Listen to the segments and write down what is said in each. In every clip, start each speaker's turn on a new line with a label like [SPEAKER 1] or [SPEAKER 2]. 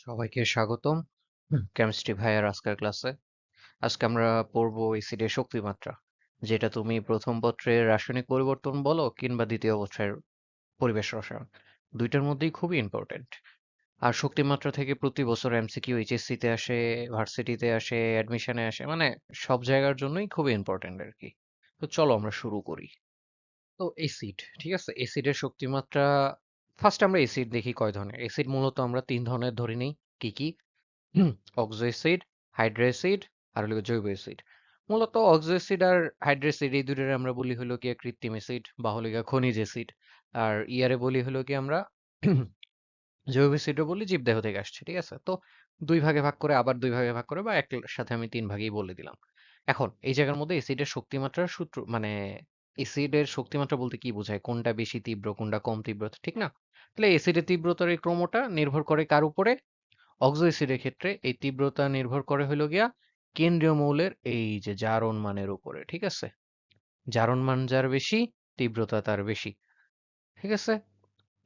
[SPEAKER 1] সবাইকে স্বাগতম কেমিস্ট্রি ভাইয়ার আজকের ক্লাসে। আজকে আমরা পড়বো এসিডের শক্তিমাত্রা, যেটা তুমি প্রথম পত্রের রাসায়নিক পরিবর্তন বলো কিংবা দ্বিতীয় পত্রের পরিবেশ রসায়ন, দুইটার মধ্যেই খুবই ইম্পর্টেন্ট। আর শক্তিমাত্রা থেকে প্রতি বছর এমসিকিউ এইচএসসি তে আসে, ভার্সিটিতে আসে, অ্যাডমিশনে আসে, মানে সব জায়গার জন্যই খুবই ইম্পর্টেন্ট আর কি। তো চলো আমরা শুরু করি। তো এসিড, ঠিক আছে, এসিডের শক্তিমাত্রা। ফার্স্ট আমরা এসিড দেখি কয় ধরনের। এসিড মূলত আমরা তিন ধরনের ধরে নিই। কি কি? অক্সো অ্যাসিড, হাইড্রো অ্যাসিড আর হলো জৈব অ্যাসিড। মূলত অক্সো অ্যাসিড আর হাইড্রো অ্যাসিড এই দুটোরে আমরা বলি হলো গিয়ে কৃত্রিম অ্যাসিড বা হলো গিয়ে খনিজ অ্যাসিড। আর ইয়ারে বলি হলো কি আমরা জৈব অ্যাসিডও বলি, জীবদেহ থেকে আসছে, ঠিক আছে। তো দুই ভাগে ভাগ করে, আবার দুই ভাগে ভাগ করে, বা সাথে আমি তিন ভাগেই বলে দিলাম। এখন এই জায়গার মধ্যে এসিডের শক্তিমাত্রার সূত্র, মানে এসিডের শক্তিমাত্রা বলতে কি বোঝায়, কোনটা বেশি তীব্র কোনটা কম তীব্র, ঠিক না? তাহলে এসিডের তীব্রতার এই ক্রমটা নির্ভর করে কার উপরে? অক্সো অ্যাসিডের ক্ষেত্রে এই তীব্রতা নির্ভর করে হলো গিয়া কেন্দ্রীয় মৌলের এই যে জারণ মানের উপরে, ঠিক আছে। জারণ মান যার বেশি, তীব্রতা তার বেশি, ঠিক আছে।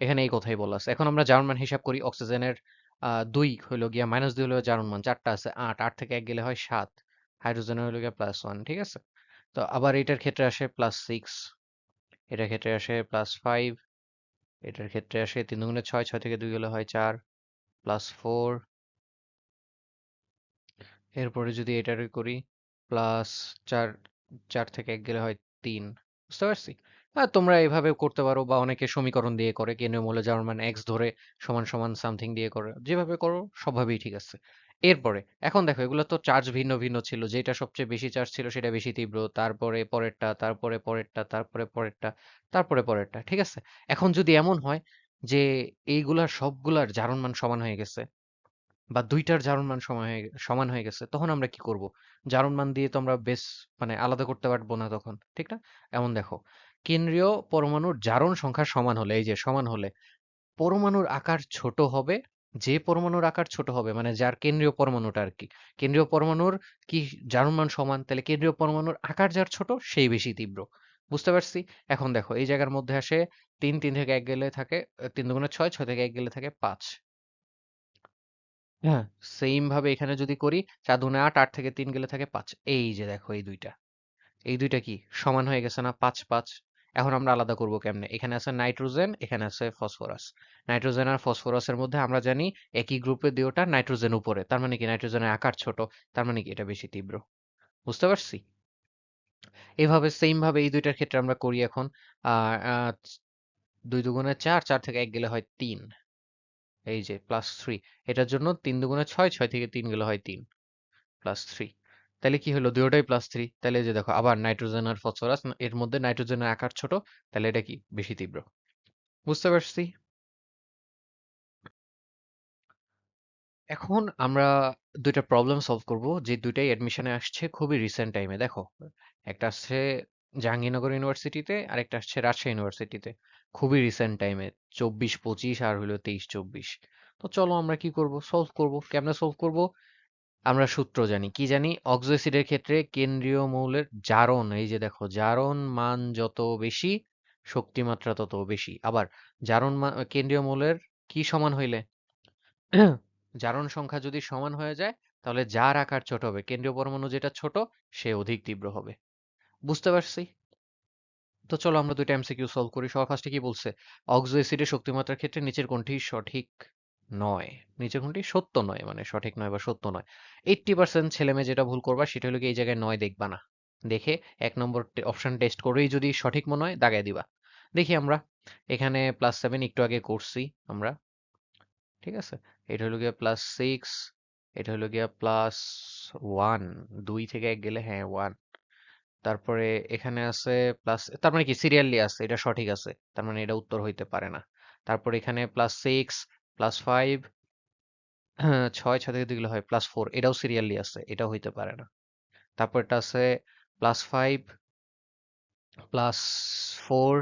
[SPEAKER 1] এখানে এই কথাই বলা আছে। এখন আমরা জারণ মান হিসাব করি। অক্সিজেনের 2 হলো গিয়া -2 হলো জারণ মান, 4টা আছে 8, 8 থেকে 1 গেলে হয় 7। হাইড্রোজেনের হলো গিয়া +1, ঠিক আছে। তো আবার এটার ক্ষেত্রে আসে +6, এটার ক্ষেত্রে আসে +5, এটার ক্ষেত্রে আসে 3 দুগুণে 6, 6 থেকে 2 গেলে হয় 4, +4। এরপরে যদি এটারে করি +4, 4 থেকে 1 গেলে হয় 3। বুঝতে পারছি? তোমরা এভাবে করতে পারো, বা অনেকে সমীকরণ দিয়ে করে, কেন্দ্রীয় মৌলের জারণ মান x ধরে সমান সমান সামথিং দিয়ে করে। যেভাবে করো সবভাবেই ঠিক আছে। এরপরে এখন দেখো, এগুলো তো চার্জ ভিন্ন ভিন্ন ছিল। যেটা সবচেয়ে বেশি চার্জ ছিল সেটা বেশি তীব্র, তারপরে পরেরটা, তারপরে পরেরটা, তারপরে পরেরটা, তারপরে পরেরটা, ঠিক আছে। এখন যদি এমন হয় যে এইগুলার সবগুলার জারণ মান সমান হয়ে গেছে, বা দুইটার জারণ মান সমান হয়ে গেছে, তখন আমরা কি করব? জারণ মান দিয়ে তো আমরা বেশ, মানে আলাদা করতে পারবো না তখন, ঠিক না? এমন দেখো, কেন্দ্রীয় পরমাণুর জারণ সংখ্যা সমান হলে, এই যে সমান হলে, পরমাণুর আকার ছোট হবে। যে পরমাণুর আকার ছোট হবে, মানে যার কেন্দ্রীয় পরমাণুটা আর কি, কেন্দ্রীয় পরমাণুর কি জারণ মান সমান, তাহলে কেন্দ্রীয় পরমাণুর আকার যার ছোট সেই বেশি তীব্র। বুঝতে পারছি? এখন দেখো এই জায়গার মধ্যে আসে 3, 3 থেকে 1 গেলে থাকে 3 দুগুণে 6, 6 থেকে 1 গেলে থাকে 5। হ্যাঁ, সেইম ভাবে এখানে যদি করি 4 দুগুণে 8, 8 থেকে 3 গেলে থাকে 5। এই যে দেখো এই দুইটা, এই দুইটা কি সমান হয়ে গেছে না? 5 5। এখন আমরা আলাদা করব কেমনে? এখানে আছে নাইট্রোজেন, এখানে আছে ফসফরাস। নাইট্রোজেন আর ফসফরাসের মধ্যে আমরা জানি একই গ্রুপে দুইটা, নাইট্রোজেন উপরে, তার মানে কি নাইট্রোজেনের আকার ছোট, তার মানে কি এটা বেশি তীব্র। বুঝতে পারছি? এভাবে সেইম ভাবে এই দুইটার ক্ষেত্রে আমরা করি এখন। আর 2 দুগুণে 4, 4 থেকে 1 গেলে হয় 3। এই যে +3। এটার জন্য 3 দুগুণে 6, 6 থেকে 3 গেলে হয় 3, +3। তাহলে কি হলো? দুটোটাই +3। তাহলে এই যে দেখো, আবার নাইট্রোজেন আর ফসফরাস, এর মধ্যে নাইট্রোজেনের আকার ছোট, তাহলে এটা কি বেশি তীব্র। বুঝতে পারছি? এখন আমরা দুইটা প্রবলেম সলভ করব, যে দুইটাই অ্যাডমিশনে আসছে খুবই রিসেন্ট টাইমে। দেখো, একটা আসছে জাহাঙ্গীরনগর ইউনিভার্সিটিতে, আর একটা আসছে রাজশাহী ইউনিভার্সিটিতে। খুবই রিসেন্ট টাইমে, 24 25 আর হলো 23 24। তো চলো আমরা কি করব, সলভ করব। কেমনে সলভ করব? আমরা সূত্র জানি। কি জানি? অক্সো অ্যাসিডের ক্ষেত্রে কেন্দ্রীয় মৌলের জারণ, এই যে দেখো, জারণ মান যত বেশি, শক্তিমাত্রা তত বেশি। আবার জারণ মান কেন্দ্রীয় মৌলের কি সমান হইলে, জারণ সংখ্যা যদি সমান হয়ে যায়, তাহলে যার আকার ছোট হবে, কেন্দ্রীয় পরমাণু যেটা ছোট, সে অধিক তীব্র হবে। বুঝতে পারছি? তো চলো আমরা দুইটা এমসিকিউ সলভ করি। সবার ফার্স্টে কি বলছে? অক্সো অ্যাসিডের শক্তিমাত্রার ক্ষেত্রে নিচের কোনটি সঠিক নয়? নিচের কোনটি সত্য নয়, মানে সঠিক নয় বা সত্য নয়। 80% ছেলে মেয়ে যেটা ভুল করবা সেটা হলো কি, এই জায়গায় নয় দেখবা না। দেখে 1 নম্বর অপশন টেস্ট করেই যদি সঠিক মনে হয় দাগায় দিবা। দেখি আমরা এখানে +7 একটু আগে করছি আমরা, ঠিক আছে। এটা হলো গিয়া +6, এটা হলো গিয়া +1, 2 থেকে 1 গেলে হ্যাঁ 1। তারপরে এখানে আছে প্লাস, তার মানে কি সিরিয়ালি আছে, এটা সঠিক আছে, তার মানে এটা উত্তর হইতে পারে না। তারপর এখানে +6, +5, 6, 6 থেকে 2 গেলে হয় +4, এটাও সিরিয়ালি আছে, এটাও হইতে পারে না। তারপর এটা আছে +5, +4,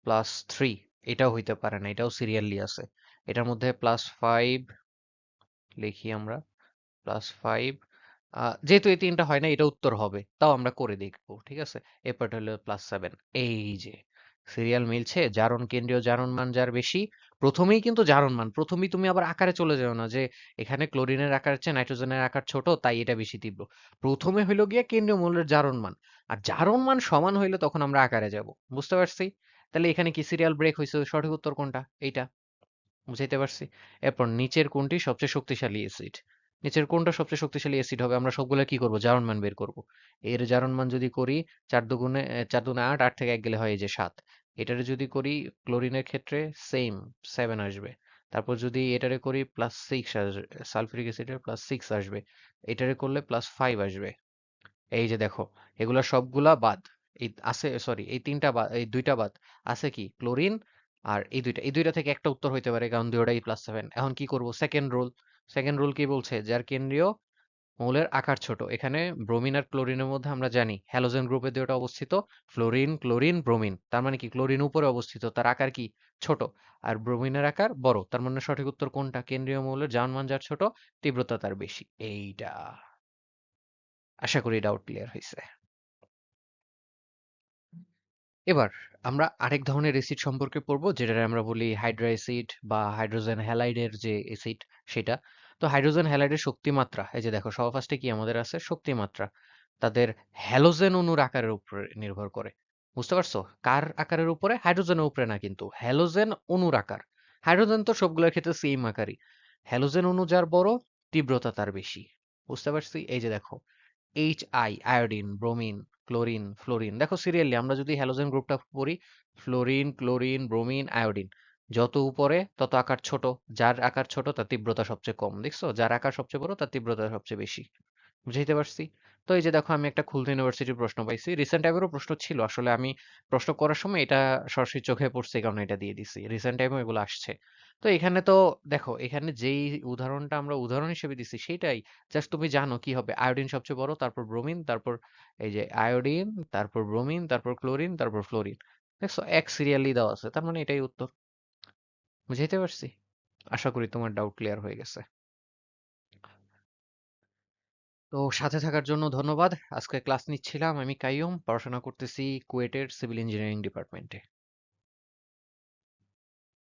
[SPEAKER 1] +3, এটাও হইতে পারে না, এটাও সিরিয়ালি আছে। এটার মধ্যে +5 লিখি আমরা, +5, যেহেতু এই তিনটা হয় না, এটা উত্তর হবে, তাও আমরা করে দেখবো, ঠিক আছে। এরপরটা হলো +7। এই যে সিরিয়াল মিলছে, জারণ কেন্দ্রীয় জারণ মান যার বেশি, প্রথমেই কিন্তু জারণ মান, প্রথমেই তুমি আবার আকারে চলে যাও না যে এখানে ক্লোরিনের আকার চেয়ে নাইট্রোজেনের আকার ছোট তাই এটা বেশি তীব্র। প্রথমে হইলো গিয়ে কেন্দ্রীয় মৌলের জারণ মান, আর জারণ মান সমান হইলে তখন আমরা আকারে যাব। বুঝতে পারছি? তাহলে এখানে কি সিরিয়াল ব্রেক হয়েছে? সঠিক উত্তর কোনটা? এইটা। বুঝাইতে পারছি? এরপর নিচের কোনটি সবচেয়ে শক্তিশালী অ্যাসিড? নিচের কোনটা সবচেয়ে শক্তিশালী অ্যাসিড হবে? আমরা সবগুলা কি করব? জারণ মান বের করব। এর জারণ মান যদি করি ৪ দুগুণে ৪ দুগুণে ৮, ৮ থেকে ১ গেলে হয় এই যে ৭। এটারে যদি করি ক্লোরিনের ক্ষেত্রে সেম 7 আসবে। তারপর যদি এটারে করি +6 আসবে, সালফিউরিক অ্যাসিডের +6 আসবে। এটারে করলে +5 আসবে। এই যে দেখো, এগুলা সবগুলা বাদ। এই আছে, সরি, এই ৩টা বাদ, এই ২টা বাদ। আছে কি? ক্লোরিন আর এই ২টা। এই ২টা থেকে একটা উত্তর হইতে পারে কারণ দুটোটাই +7। এখন কি করব? Second rule. সেকেন্ড রুল কি বলছে? যার কেন্দ্রীয় মৌলের আকার ছোট। এখানে ব্রোমিন আর ক্লোরিনের মধ্যে আমরা জানি হ্যালোজেন গ্রুপে দুটো অবস্থিত, ফ্লোরিন, ক্লোরিন, ব্রোমিন। তার মানে কি ক্লোরিন উপরে অবস্থিত, তার আকার কি? ছোট। আর ব্রোমিনের আকার বড়। তার মানে সঠিক উত্তর কোনটা? কেন্দ্রীয় মৌলের জারণ মান যার ছোট, তীব্রতা তার বেশি। এইটা। আশা করি ডাউট ক্লিয়ার হয়েছে। এবার আমরা আরেক ধরনের অ্যাসিড সম্পর্কে পড়বো যেটাকে আমরা বলি হাইড্রা অ্যাসিড বা হাইড্রোজেন হ্যালাইডের যে অ্যাসিড সেটা। তো হাইড্রোজেন হ্যালাইডের শক্তিমাত্রা, এই যে দেখো সবার ফার্স্টে কি আমাদের আছে? শক্তিমাত্রা তাদের হ্যালোজেন অণুর আকারের উপরে নির্ভর করে। বুঝতে পারছো? কার আকারের উপরে? হাইড্রোজেনের উপরে না, কিন্তু হ্যালোজেন অণুর আকার। হাইড্রোজেন তো সবগুলোর ক্ষেত্রে সেম আকারই। হ্যালোজেন অণু যার বড়, তীব্রতা তার বেশি। বুঝতে পারছি? এই যে দেখো, HI iodine, bromine, chlorine, fluorine. দেখো সিরিয়ালি আমরা যদি হ্যালোজেন গ্রুপটা পড়ি, ফ্লোরিন, ক্লোরিন, ব্রোমিন, আয়োডিন। যত উপরে তত আকার ছোট। যার আকার ছোট তার তীব্রতা সবচেয়ে কম। দেখছো? যার আকার সবচেয়ে বড় তার তীব্রতা সবচেয়ে বেশি। বুঝাইতে পারছি? তো এই যে দেখো, আমি একটা খুলনা ইউনিভার্সিটির প্রশ্ন পাইছি। রিসেন্ট টাইমেরও প্রশ্ন ছিল। আসলে আমি প্রশ্ন করার সময় এটা সরাসরি চোখে পড়ছে এই কারণে এটা দিয়ে দিছি। রিসেন্ট টাইমেও এগুলো আসছে। তো এখানে তো দেখো, এখানে যেই উদাহরণটা আমরা উদাহরণ হিসেবে দিছি সেটাই। জাস্ট তুমি জানো কি হবে? আয়োডিন সবচেয়ে বড়, তারপর ব্রোমিন, তারপর এই যে আয়োডিন, তারপর ব্রোমিন, তারপর ক্লোরিন, তারপর ফ্লোরিন। দেখছো এক সিরিয়ালি দেওয়া আছে। তার মানে এটাই উত্তর। বুঝাইতে পারছি? আশা করি তোমার ডাউট ক্লিয়ার হয়ে গেছে। তো সাথে থাকার জন্য ধন্যবাদ। আজকে ক্লাস নিচ্ছিলাম আমি কাইয়ুম, পড়াশোনা করতেছি কুয়েটের সিভিল ইঞ্জিনিয়ারিং ডিপার্টমেন্টে।